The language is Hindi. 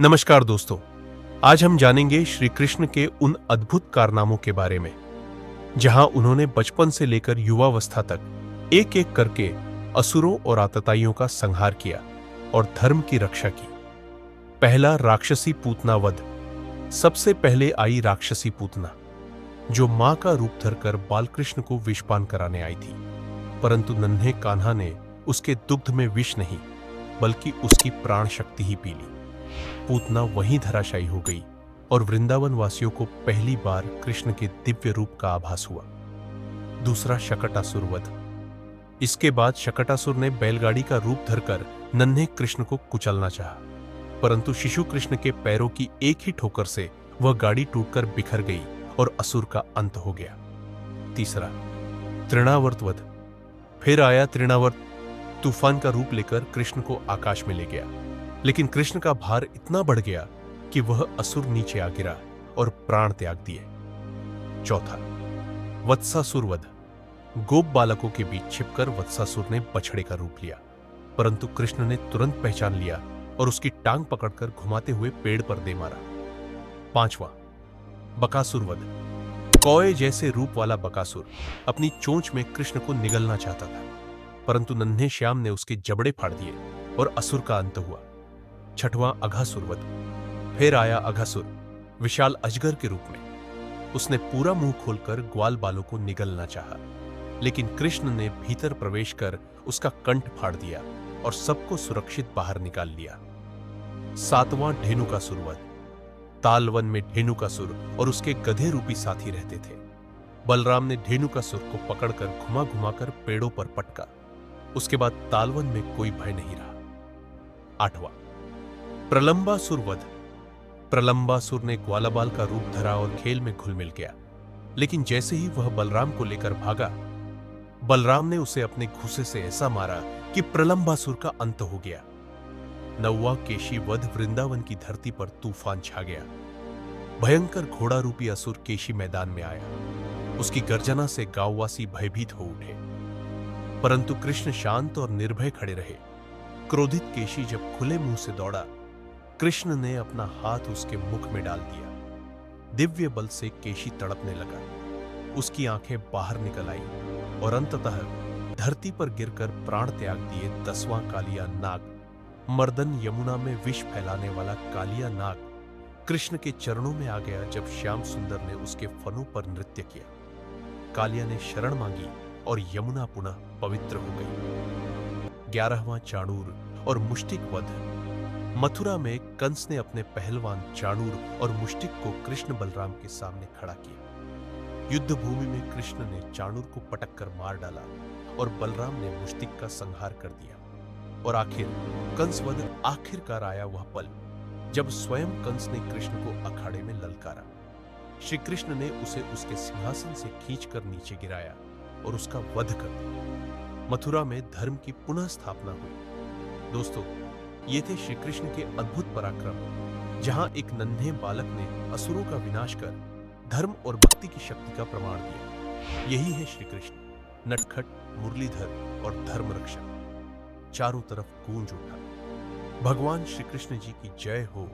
नमस्कार दोस्तों, आज हम जानेंगे श्री कृष्ण के उन अद्भुत कारनामों के बारे में जहां उन्होंने बचपन से लेकर युवावस्था तक एक एक करके असुरों और आतताइयों का संहार किया और धर्म की रक्षा की। पहला, राक्षसी पूतना वध। सबसे पहले आई राक्षसी पूतना, जो मां का रूप धरकर बालकृष्ण को विषपान कराने आई थी, परंतु नन्हे कान्हा ने उसके दुग्ध में विष नहीं बल्कि उसकी प्राण शक्ति ही पी ली। पूतना वहीं धराशायी हो गई और वृंदावन वासियों को पहली बार कृष्ण के दिव्य रूप का आभास हुआ। दूसरा, शकटासुर वध। इसके बाद शकटासुर ने बैलगाड़ी का रूप धरकर नन्हे कृष्ण को कुचलना चाहा, परंतु शिशु कृष्ण के पैरों की एक ही ठोकर से वह गाड़ी टूटकर बिखर गई और असुर का अंत हो गया। तीसरा, तृणावर्त वध। फिर आया तृणावर्त, तूफान का रूप लेकर कृष्ण को आकाश में ले गया, लेकिन कृष्ण का भार इतना बढ़ गया कि वह असुर नीचे आ गिरा और प्राण त्याग दिए। चौथा, वत्सासुर वध। गोप बालकों के बीच छिपकर वत्सासुर ने बछड़े का रूप लिया, परंतु कृष्ण ने तुरंत पहचान लिया और उसकी टांग पकड़कर घुमाते हुए पेड़ पर दे मारा। पांचवा, बकासुर वध। कौए जैसे रूप वाला बकासुर अपनी चोंच में कृष्ण को निगलना चाहता था, परंतु नन्हे श्याम ने उसके जबड़े फाड़ दिए और असुर का अंत हुआ। छठवां, अघासुर वध। फिर आया अघासुर, विशाल अजगर के रूप में। उसने पूरा मुंह खोलकर ग्वाल बालों को निगलना चाहा, लेकिन कृष्ण ने भीतर प्रवेश कर उसका कंठ फाड़ दिया और सबको सुरक्षित बाहर निकाल लिया। सातवां, धेनुकासुर वध। तालवन में धेनुकासुर और उसके गधे रूपी साथी रहते थे। बलराम ने धेनुकासुर को पकड़कर घुमा घुमाकर पेड़ों पर पटका। उसके बाद तालवन में कोई भय नहीं रहा। आठवां, प्रलंबासुर वध। प्रलंबासुर ने ग्वालाबाल का रूप धरा और खेल में घुल मिल गया, लेकिन जैसे ही वह बलराम को लेकर भागा, बलराम ने उसे अपने घुसे से ऐसा मारा कि प्रलंबासुर का अंत हो गया। नौवां, केशी वध। वृंदावन की धरती पर तूफान छा गया। भयंकर घोड़ा रूपी असुर केशी मैदान में आया। उसकी गर्जना से गांववासी भयभीत हो उठे, परंतु कृष्ण शांत और निर्भय खड़े रहे। क्रोधित केशी जब खुले मुंह से दौड़ा, कृष्ण ने अपना हाथ उसके मुख में डाल दिया। दिव्य बल से केशी तड़पने लगा। उसकी आंखें बाहर निकल आई और अंततः धरती पर गिरकर प्राण त्याग दिए 10वां कालिया नाग, मर्दन यमुना में विष फैलाने वाला कालिया नाग, कृष्ण के चरणों में आ गया जब श्याम सुंदर ने उसके फनों पर नृत्य किया। कालिया ने शरण मांगी और यमुना पुनः पवित्र हो गई। 11वां, चाणूर और मुष्टिक वध। मथुरा में कंस ने अपने पहलवान चाणूर और मुष्टिक को कृष्ण बलराम के सामने खड़ा किया। युद्ध भूमि में कृष्ण ने चाणूर को पटक कर मार डाला और बलराम ने मुष्टिक का संहार कर दिया। और आखिर कंस वध आखिरकार आया वह पल जब स्वयं कंस ने कृष्ण को अखाड़े में ललकारा। श्री कृष्ण ने उसे उसके सिंहासन से खींचकर नीचे गिराया और उसका वध कर दिया। मथुरा में धर्म की पुनः स्थापना हुई। दोस्तों, ये थे श्री कृष्ण के अद्भुत पराक्रम, जहां एक नन्हे बालक ने असुरों का विनाश कर धर्म और भक्ति की शक्ति का प्रमाण दिया। यही है श्री कृष्ण, नटखट, मुरलीधर और धर्म रक्षक। चारों तरफ गूंज उठा, भगवान श्री कृष्ण जी की जय हो।